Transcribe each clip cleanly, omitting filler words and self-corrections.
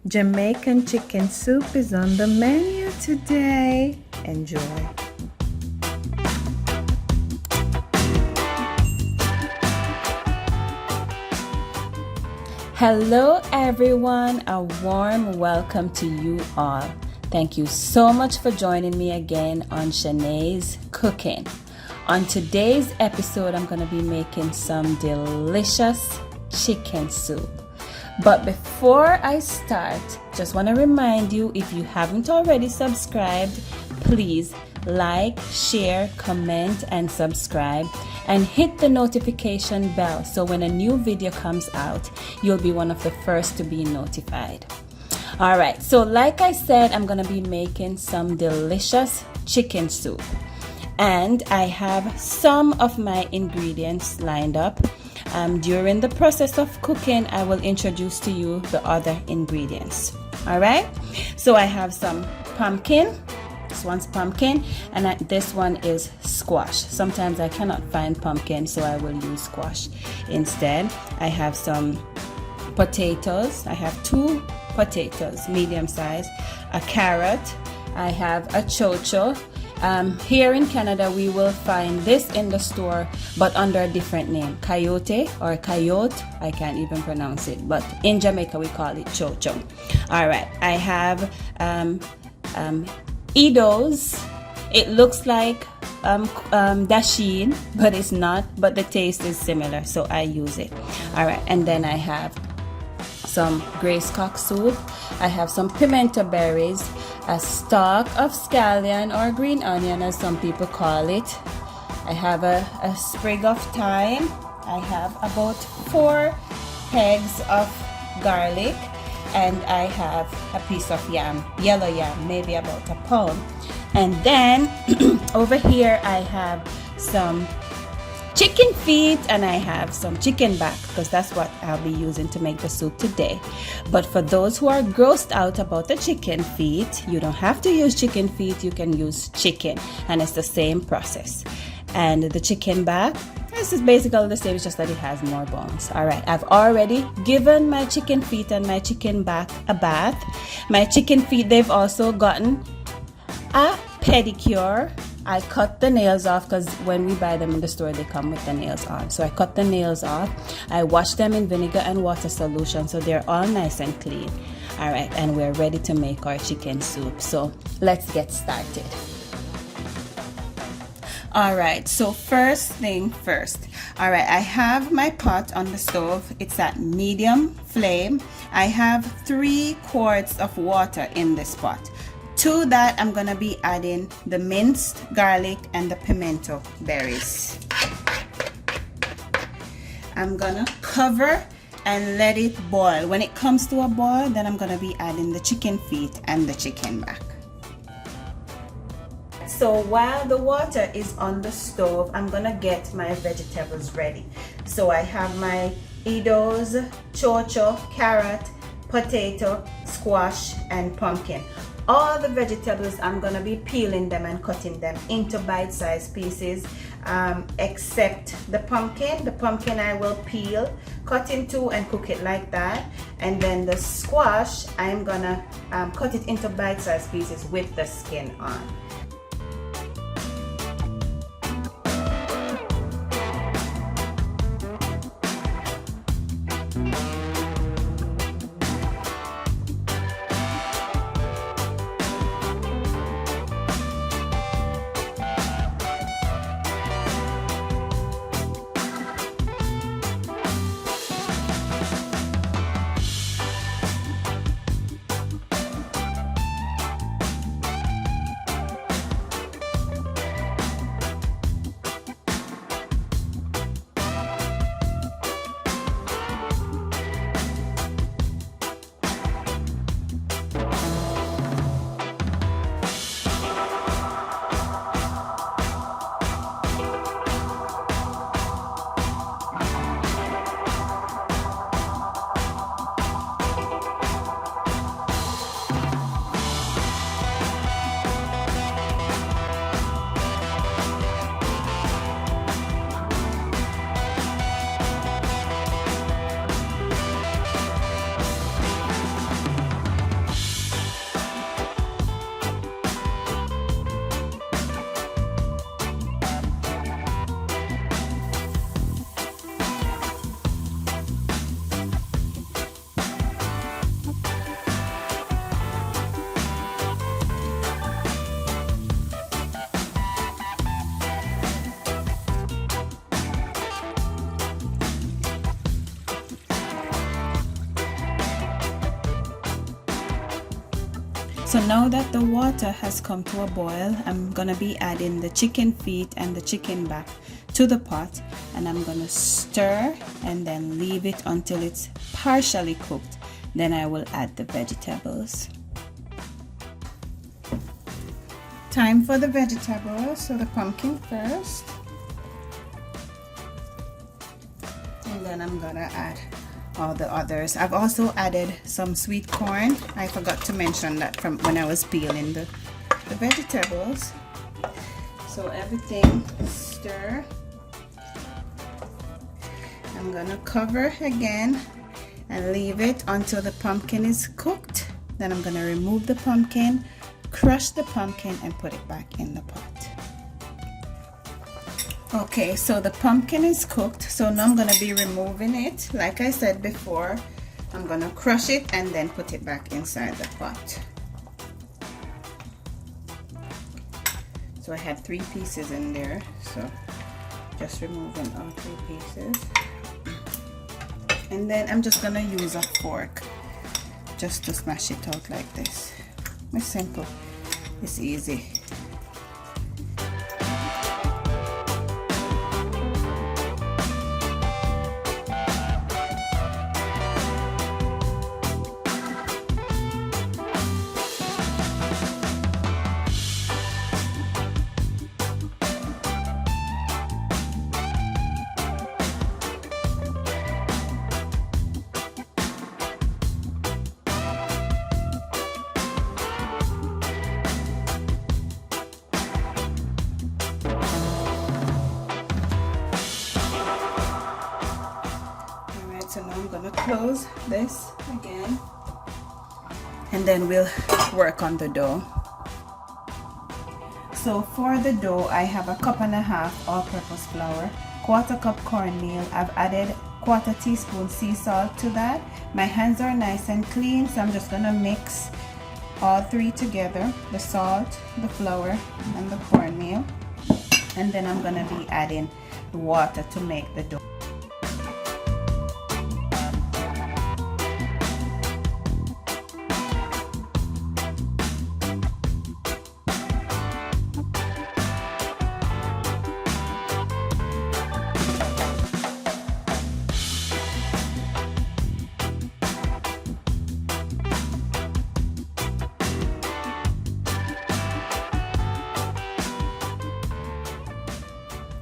Jamaican chicken soup is on the menu today. Enjoy. Hello everyone, a warm welcome to you all. Thank you so much for joining me again on CHANNE'S Cooking. On today's episode, I'm going to be making some delicious chicken soup. But before I start, just want to remind you, if you haven't already subscribed, please like, share, comment, and subscribe, and hit the notification bell so when a new video comes out, you'll be one of the first to be notified. Alright, so like I said, I'm going to be making some delicious chicken soup. And I have some of my ingredients lined up. During the process of cooking, I will introduce to you the other ingredients. Alright, so I have some pumpkin. This one's pumpkin, and this one is squash. Sometimes I cannot find pumpkin, so I will use squash instead. I have some potatoes. I have 2 potatoes, medium size, a carrot. I have a chocho. Here in Canada, we will find this in the store, but under a different name, coyote or coyote. I can't even pronounce it, but in Jamaica, we call it chocho. All right, I have Edo's. It looks like dasheen, but it's not, but the taste is similar, so I use it. All right, and then I have some gracecock soup. I have some pimento berries, a stalk of scallion or green onion as some people call it. I have a sprig of thyme. I have about 4 pegs of garlic, and I have a piece of yam, yellow yam, maybe about a pound. And then over here I have some chicken feet, and I have some chicken back, because that's what I'll be using to make the soup today. But for those who are grossed out about the chicken feet, you don't have to use chicken feet, you can use chicken, and it's the same process. And the chicken back, this is basically the same, it's just that it has more bones. Alright, I've already given my chicken feet and my chicken back a bath. My chicken feet, they've also gotten a pedicure. I cut the nails off, because when we buy them in the store, they come with the nails on. So I cut the nails off. I wash them in vinegar and water solution, so they're all nice and clean. All right, and we're ready to make our chicken soup. So let's get started. All right, so first thing first. All right, I have my pot on the stove. It's at medium flame. I have 3 quarts of water in this pot. To that, I'm gonna be adding the minced garlic and the pimento berries. I'm gonna cover and let it boil. When it comes to a boil, then I'm gonna be adding the chicken feet and the chicken back. So while the water is on the stove, I'm gonna get my vegetables ready. So I have my Edo's, chocho, carrot, potato, squash, and pumpkin. All the vegetables, I'm gonna be peeling them and cutting them into bite-sized pieces, except the pumpkin. The pumpkin I will peel, cut in 2, and cook it like that. And then the squash, I'm gonna cut it into bite-sized pieces with the skin on. So now that the water has come to a boil, I'm gonna be adding the chicken feet and the chicken back to the pot, and I'm gonna stir and then leave it until it's partially cooked. Then I will add the vegetables. Time for the vegetables. So the pumpkin first, and then I'm gonna add all the others. I've also added some sweet corn. I forgot to mention that from when I was peeling the vegetables. So everything stir. I'm gonna cover again and leave it until the pumpkin is cooked. Then I'm gonna remove the pumpkin, crush the pumpkin, and put it back in the pot. Okay, so the pumpkin is cooked, so now I'm gonna be removing it. Like I said before, I'm gonna crush it and then put it back inside the pot. So I had 3 pieces in there, so just removing all 3 pieces. And then I'm just gonna use a fork just to smash it out like this. It's simple, it's easy. So now I'm gonna close this again, and then we'll work on the dough. So for the dough, I have a 1.5 cups all-purpose flour, 1/4 cup cornmeal. I've added 1/4 teaspoon sea salt to that. My hands are nice and clean, so I'm just gonna mix all 3 together, the salt, the flour, and the cornmeal. And then I'm gonna be adding the water to make the dough.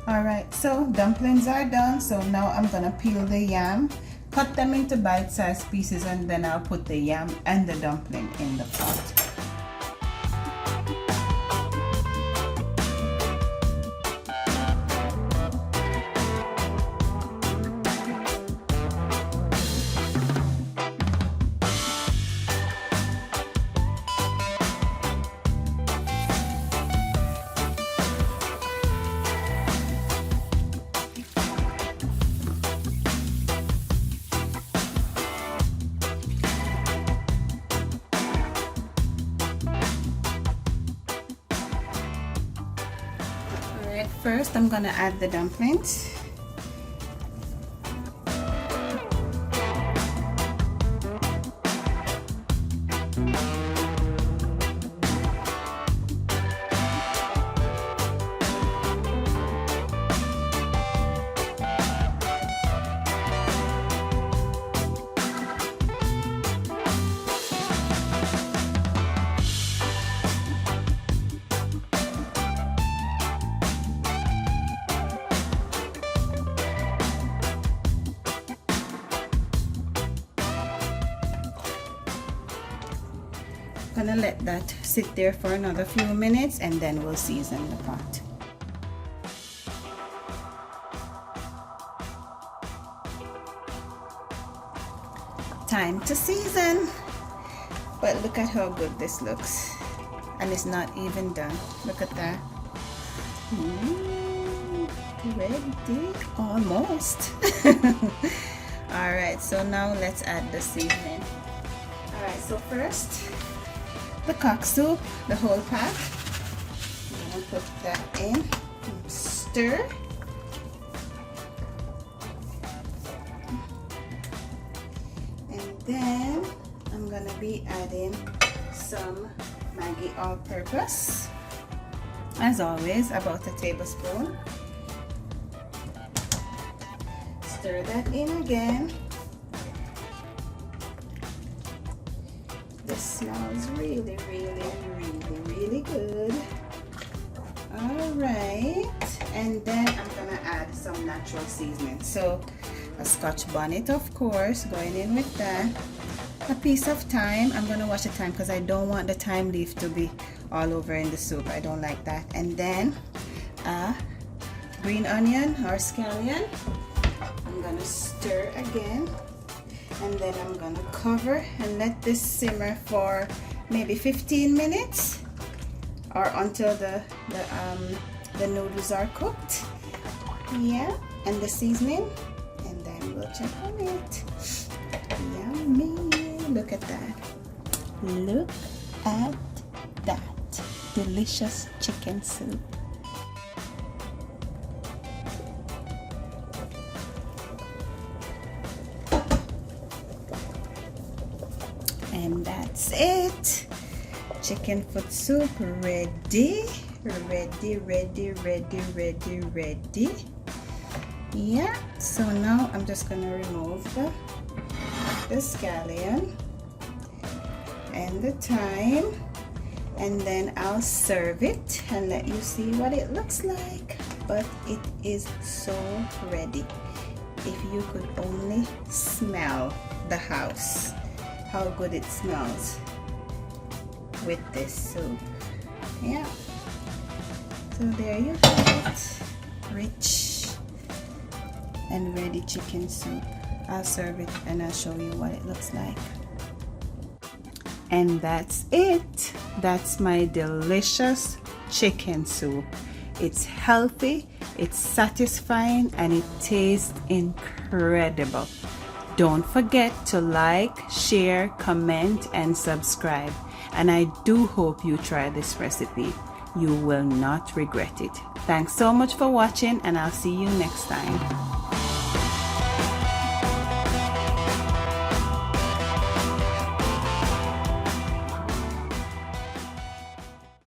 Alright, so dumplings are done. So now I'm gonna peel the yam, cut them into bite-sized pieces, and then I'll put the yam and the dumpling in the pot. First, I'm gonna add the dumplings. Gonna let that sit there for another few minutes, and then we'll season the pot. Time to season. But look at how good this looks, and it's not even done. Look at that. Ready? Almost. All right, so now let's add the seasoning. All right, so first, the cock soup, the whole pack. I'm gonna put that in and stir. And then I'm gonna be adding some Maggi all-purpose. As always, about a tablespoon. Stir that in again. This smells really, really, really, really good. Alright, and then I'm gonna add some natural seasoning. So a Scotch bonnet, of course, going in with that. A piece of thyme. I'm gonna wash the thyme because I don't want the thyme leaf to be all over in the soup. I don't like that. And then a green onion or scallion. I'm gonna stir again, and then I'm gonna cover and let this simmer for maybe 15 minutes or until the noodles are cooked. Yeah, and the seasoning, and then we'll check on it. Yummy. Look at that. Look at that. Delicious chicken soup. And that's it. Chicken foot soup ready. Ready, ready, ready, ready, ready. Yeah, so now I'm just gonna remove the scallion and the thyme, and then I'll serve it and let you see what it looks like. But it is so ready. If you could only smell the house, how good it smells with this soup. Yeah, so there you have it. Rich and ready chicken soup. I'll serve it and I'll show you what it looks like. And that's it. That's my delicious chicken soup. It's healthy, it's satisfying, and it tastes incredible. Don't forget to like, share, comment, and subscribe. And I do hope you try this recipe. You will not regret it. Thanks so much for watching, and I'll see you next time.